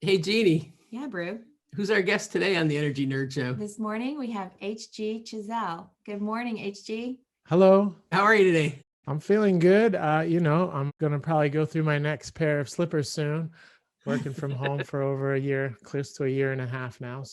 Hey, Jeannie, Yeah, Brew. who's our guest today on the Energy Nerd Show? This morning we have HG Chissell. Good morning, HG. Hello. How are you today? I'm feeling good. I'm going to probably go through my next pair of slippers soon. Working from home for over a year, close to a year and a half now.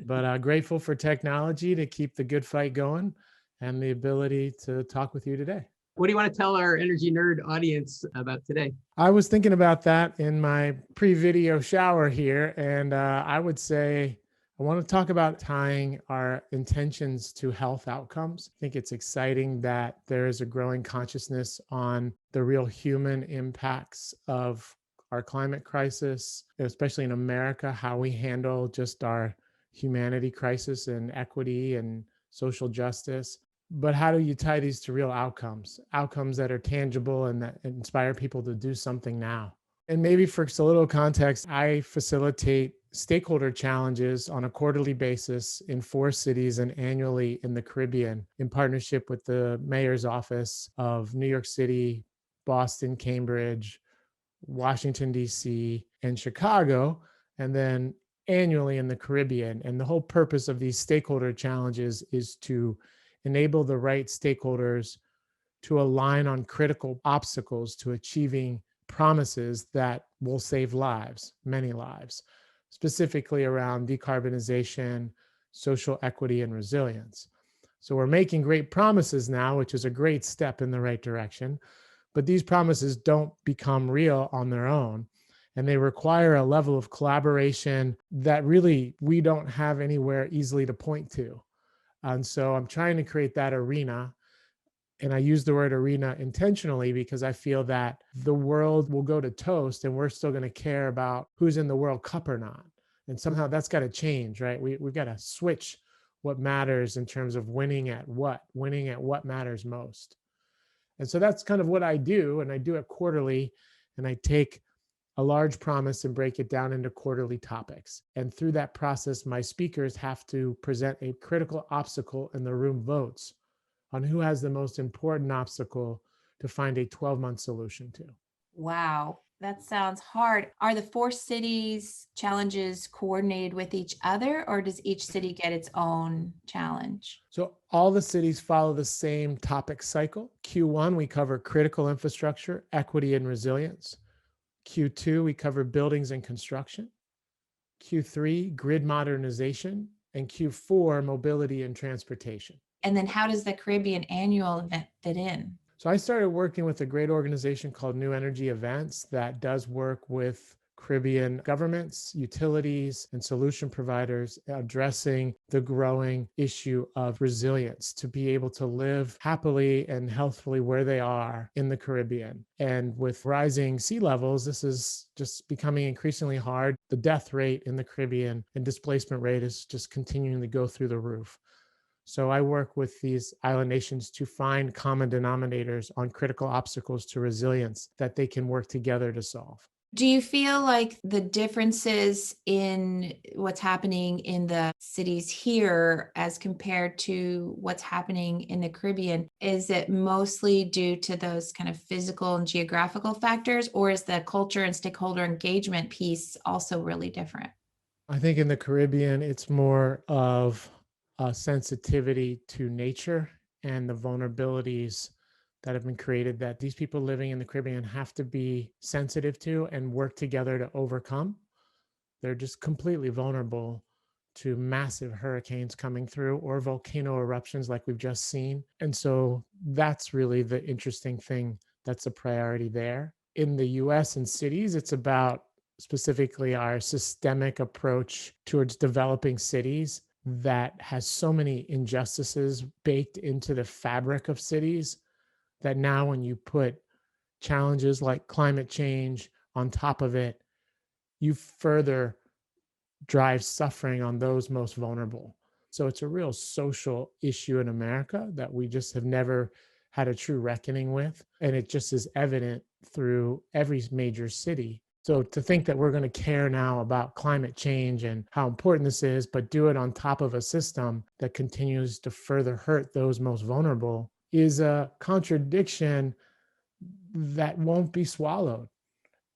But grateful for technology to keep the good fight going and the ability to talk with you today. What do you want to tell our Energy Nerd audience about today? I was thinking about that in my pre-video shower here, and I would say I want to talk about tying our intentions to health outcomes. I think it's exciting that there is a growing consciousness on the real human impacts of our climate crisis, especially in America, how we handle just our humanity crisis and equity and social justice. But how do you tie these to real outcomes that are tangible and that inspire people to do something now? And maybe for a little context, I facilitate stakeholder challenges on a quarterly basis in 4 cities and annually in the Caribbean in partnership with the mayor's office of New York City, Boston, Cambridge, Washington, D.C., and Chicago, and then annually in the Caribbean. And the whole purpose of these stakeholder challenges is to enable the right stakeholders to align on critical obstacles to achieving promises that will save lives, many lives, specifically around decarbonization, social equity, and resilience. So we're making great promises now, which is a great step in the right direction. But these promises don't become real on their own. And they require a level of collaboration that really we don't have anywhere easily to point to. And so I'm trying to create that arena. And I use the word arena intentionally because I feel that the world will go to toast and we're still going to care about who's in the World Cup or not. And somehow that's got to change, right? We've got to switch what matters in terms of winning at what matters most. And so that's kind of what I do. And I do it quarterly. And I take a large promise and break it down into quarterly topics. And through that process, my speakers have to present a critical obstacle and the room votes on who has the most important obstacle to find a 12-month solution to. Wow, that sounds hard. Are the 4 cities challenges coordinated with each other, or does each city get its own challenge? So all the cities follow the same topic cycle. Q1, we cover critical infrastructure, equity, and resilience. Q2, we cover buildings and construction. Q3, grid modernization. And Q4, mobility and transportation. And then how does the Caribbean annual event fit in? So I started working with a great organization called New Energy Events that does work with Caribbean governments, utilities, and solution providers addressing the growing issue of resilience to be able to live happily and healthfully where they are in the Caribbean. And with rising sea levels, this is just becoming increasingly hard. The death rate in the Caribbean and displacement rate is just continuing to go through the roof. So I work with these island nations to find common denominators on critical obstacles to resilience that they can work together to solve. Do you feel like the differences in what's happening in the cities here as compared to what's happening in the Caribbean, is it mostly due to those kind of physical and geographical factors, or is the culture and stakeholder engagement piece also really different? I think in the Caribbean, it's more of a sensitivity to nature and the vulnerabilities that have been created that these people living in the Caribbean have to be sensitive to and work together to overcome. They're just completely vulnerable to massive hurricanes coming through or volcano eruptions like we've just seen. And so that's really the interesting thing that's a priority there. In the US and cities, it's about specifically our systemic approach towards developing cities that has so many injustices baked into the fabric of cities that now when you put challenges like climate change on top of it, you further drive suffering on those most vulnerable. So it's a real social issue in America that we just have never had a true reckoning with. And it just is evident through every major city. So to think that we're going to care now about climate change and how important this is, but do it on top of a system that continues to further hurt those most vulnerable is a contradiction that won't be swallowed.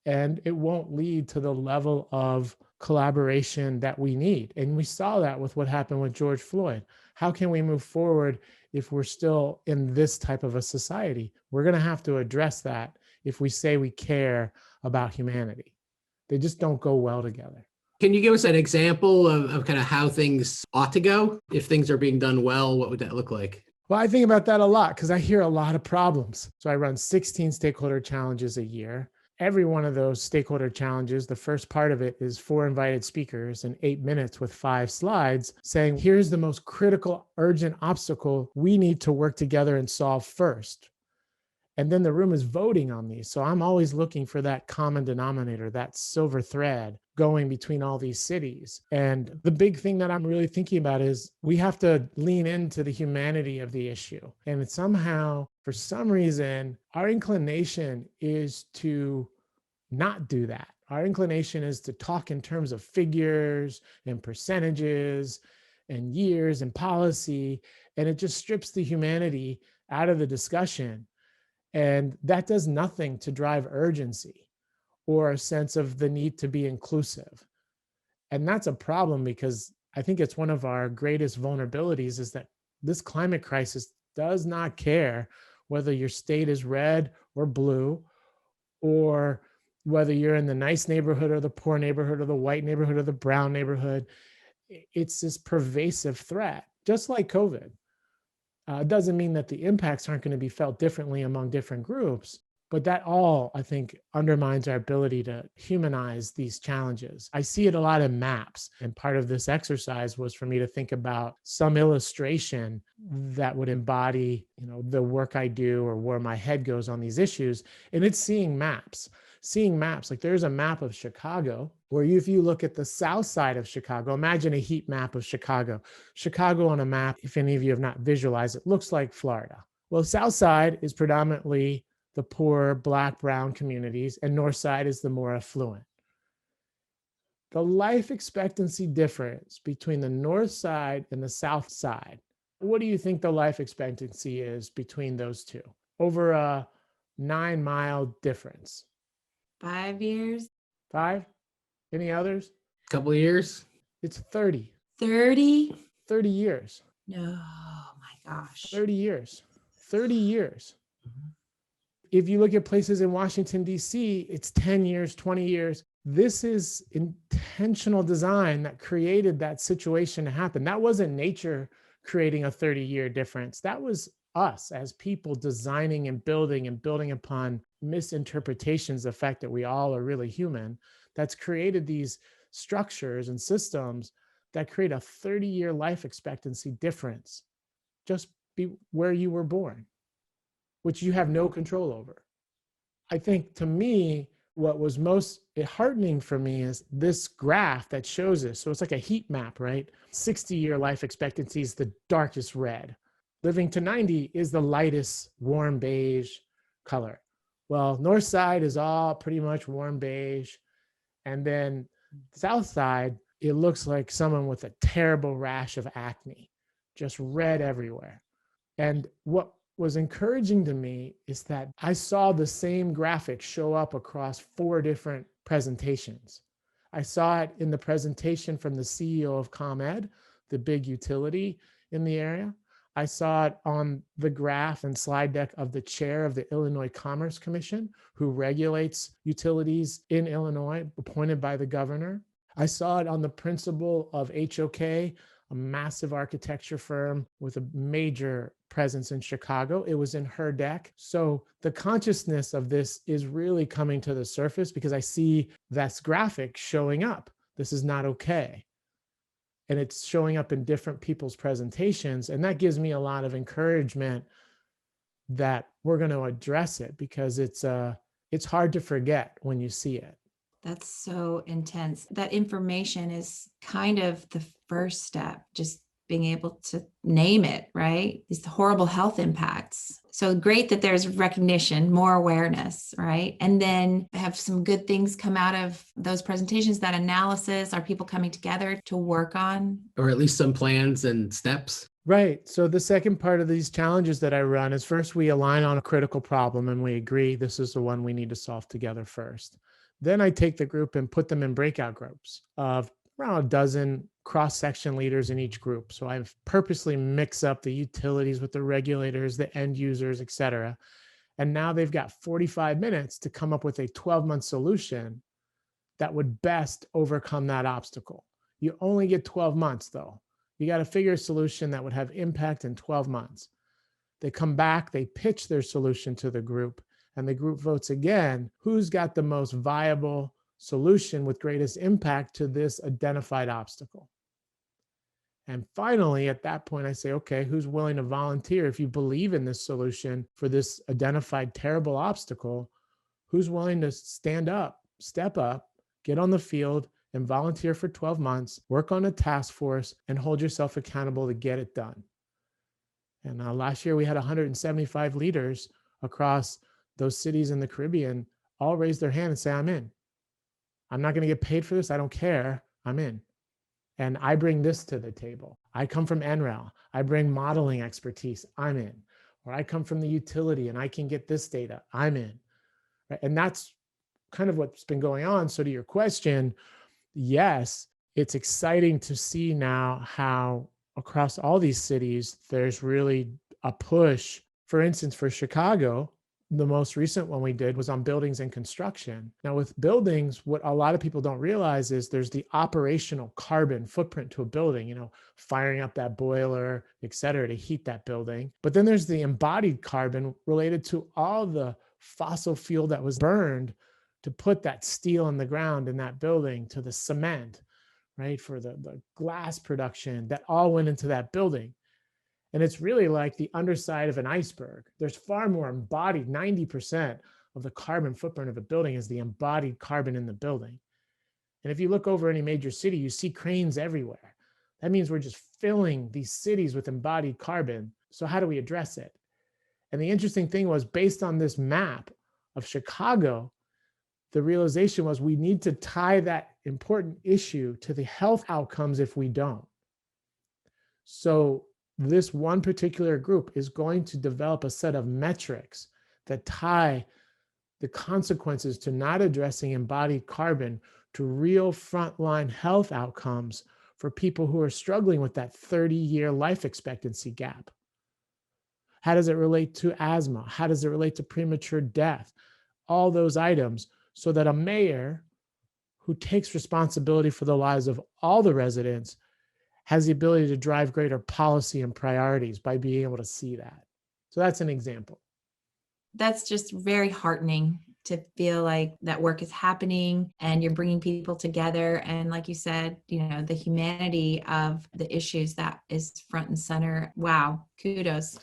And it won't lead to the level of collaboration that we need. And we saw that with what happened with George Floyd. How can we move forward if we're still in this type of a society? We're going to have to address that if we say we care about humanity. They just don't go well together. Can you give us an example of kind of how things ought to go? If things are being done well, what would that look like? Well, I think about that a lot because I hear a lot of problems. So I run 16 stakeholder challenges a year. Every one of those stakeholder challenges, the first part of it is 4 invited speakers in 8 minutes with 5 slides saying, here's the most critical, urgent obstacle we need to work together and solve first. And then the room is voting on these. So I'm always looking for that common denominator, that silver thread going between all these cities. And the big thing that I'm really thinking about is we have to lean into the humanity of the issue. And somehow, for some reason, our inclination is to not do that. Our inclination is to talk in terms of figures and percentages and years and policy. And it just strips the humanity out of the discussion. And that does nothing to drive urgency or a sense of the need to be inclusive. And that's a problem because I think it's one of our greatest vulnerabilities is that this climate crisis does not care whether your state is red or blue, or whether you're in the nice neighborhood or the poor neighborhood or the white neighborhood or the brown neighborhood. It's this pervasive threat, just like COVID. It doesn't mean that the impacts aren't going to be felt differently among different groups, but that all, I think, undermines our ability to humanize these challenges. I see it a lot in maps, and part of this exercise was for me to think about some illustration that would embody, the work I do or where my head goes on these issues, and it's seeing maps. Like there's a map of Chicago where if you look at the south side of Chicago, imagine a heat map of Chicago. Chicago on a map, if any of you have not visualized it, looks like Florida. Well, south side is predominantly the poor Black, brown communities, and north side is the more affluent. The life expectancy difference between the north side and the south side, what do you think the life expectancy is between those two? Over a 9-mile difference. 5 years. 5? Any others? Couple of years? It's 30. 30? 30 years. No, my gosh. 30 years. 30 years. If you look at places in Washington, D.C., it's 10 years, 20 years. This is intentional design that created that situation to happen. That wasn't nature creating a 30-year difference. That was us as people designing and building upon misinterpretations, the fact that we all are really human, that's created these structures and systems that create a 30-year life expectancy difference just be where you were born, which you have no control over. I think to me, what was most heartening for me is this graph that shows this. So it's like a heat map, right? 60-year life expectancy is the darkest red. Living to 90 is the lightest warm beige color. Well, north side is all pretty much warm beige. And then south side, it looks like someone with a terrible rash of acne, just red everywhere. And what was encouraging to me is that I saw the same graphic show up across 4 different presentations. I saw it in the presentation from the CEO of ComEd, the big utility in the area. I saw it on the graph and slide deck of the chair of the Illinois Commerce Commission, who regulates utilities in Illinois, appointed by the governor. I saw it on the principal of HOK, a massive architecture firm with a major presence in Chicago. It was in her deck. So the consciousness of this is really coming to the surface because I see this graphic showing up. This is not okay. And it's showing up in different people's presentations. And that gives me a lot of encouragement that we're going to address it because it's hard to forget when you see it. That's so intense. That information is kind of the first step, just being able to name it, right? These horrible health impacts. So great that there's recognition, more awareness, right? And then have some good things come out of those presentations, that analysis. Are people coming together to work on? Or at least some plans and steps? Right. So the second part of these challenges that I run is first we align on a critical problem and we agree this is the one we need to solve together first. Then I take the group and put them in breakout groups of around a dozen cross-section leaders in each group. So I've purposely mixed up the utilities with the regulators, the end users, et cetera. And now they've got 45 minutes to come up with a 12-month solution that would best overcome that obstacle. You only get 12 months though. You got to figure a solution that would have impact in 12 months. They come back, they pitch their solution to the group, and the group votes again, who's got the most viable solution with greatest impact to this identified obstacle. And finally, at that point, I say, okay, who's willing to volunteer? If you believe in this solution for this identified terrible obstacle, who's willing to stand up, step up, get on the field and volunteer for 12 months, work on a task force, and hold yourself accountable to get it done? And last year we had 175 leaders across those cities in the Caribbean all raise their hand and say, I'm in. I'm not going to get paid for this. I don't care. I'm in. And I bring this to the table. I come from NREL. I bring modeling expertise. I'm in. Or I come from the utility and I can get this data. I'm in. Right? And that's kind of what's been going on. So to your question, yes, it's exciting to see now how across all these cities, there's really a push. For instance, for Chicago, the most recent one we did was on buildings and construction. Now with buildings, what a lot of people don't realize is there's the operational carbon footprint to a building, firing up that boiler, et cetera, to heat that building. But then there's the embodied carbon related to all the fossil fuel that was burned to put that steel in the ground in that building, to the cement, right? For the glass production that all went into that building. And it's really like the underside of an iceberg. There's far more embodied, 90% of the carbon footprint of a building is the embodied carbon in the building. And if you look over any major city, you see cranes everywhere. That means we're just filling these cities with embodied carbon. So how do we address it? And the interesting thing was, based on this map of Chicago, the realization was we need to tie that important issue to the health outcomes if we don't. So this one particular group is going to develop a set of metrics that tie the consequences to not addressing embodied carbon to real frontline health outcomes for people who are struggling with that 30-year life expectancy gap. How does it relate to asthma? How does it relate to premature death? All those items, so that a mayor who takes responsibility for the lives of all the residents has the ability to drive greater policy and priorities by being able to see that. So that's an example. That's just very heartening to feel like that work is happening and you're bringing people together. And like you said, the humanity of the issues that is front and center. Wow. Kudos.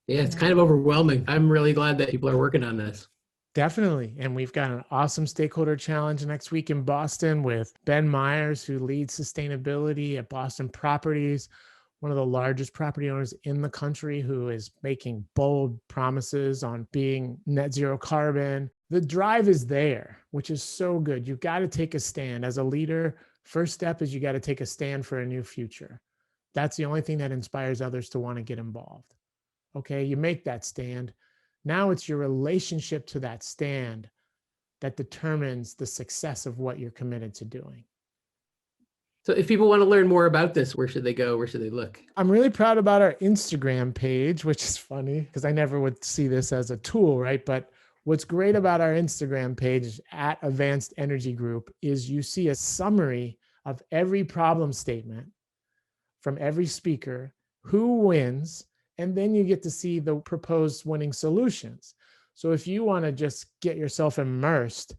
It's kind of overwhelming. I'm really glad that people are working on this. Definitely. And we've got an awesome stakeholder challenge next week in Boston with Ben Myers, who leads sustainability at Boston Properties, one of the largest property owners in the country, who is making bold promises on being net zero carbon. The drive is there, which is so good. You've got to take a stand as a leader. First step is you got to take a stand for a new future. That's the only thing that inspires others to want to get involved. Okay, you make that stand. Now it's your relationship to that stand that determines the success of what you're committed to doing. So if people want to learn more about this, where should they go? Where should they look? I'm really proud about our Instagram page, which is funny because I never would see this as a tool, right? But what's great about our Instagram page at Advanced Energy Group is you see a summary of every problem statement from every speaker, who wins, and then you get to see the proposed winning solutions. So if you want to just get yourself immersed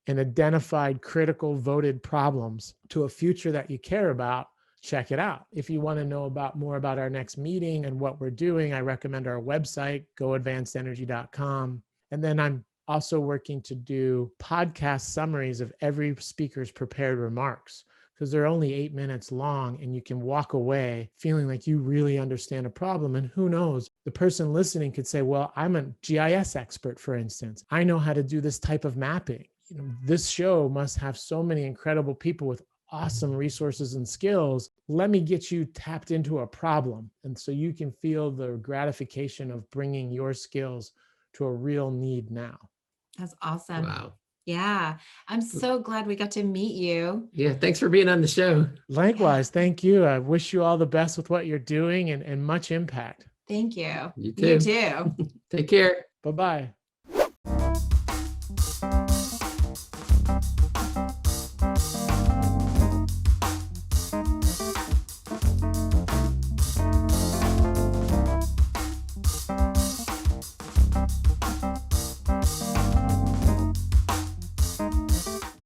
in identified critical voted problems to a future that you care about, check it out. If you want to know more about our next meeting and what we're doing, I recommend our website, goadvancedenergy.com. And then I'm also working to do podcast summaries of every speaker's prepared remarks, because they're only 8 minutes long and you can walk away feeling like you really understand a problem. And who knows, the person listening could say, well, I'm a GIS expert, for instance. I know how to do this type of mapping. This show must have so many incredible people with awesome resources and skills. Let me get you tapped into a problem. And so you can feel the gratification of bringing your skills to a real need now. That's awesome. Wow. Yeah. I'm so glad we got to meet you. Yeah, thanks for being on the show. Likewise, thank you. I wish you all the best with what you're doing and much impact. Thank you. You You too. too. Take care. Bye-bye.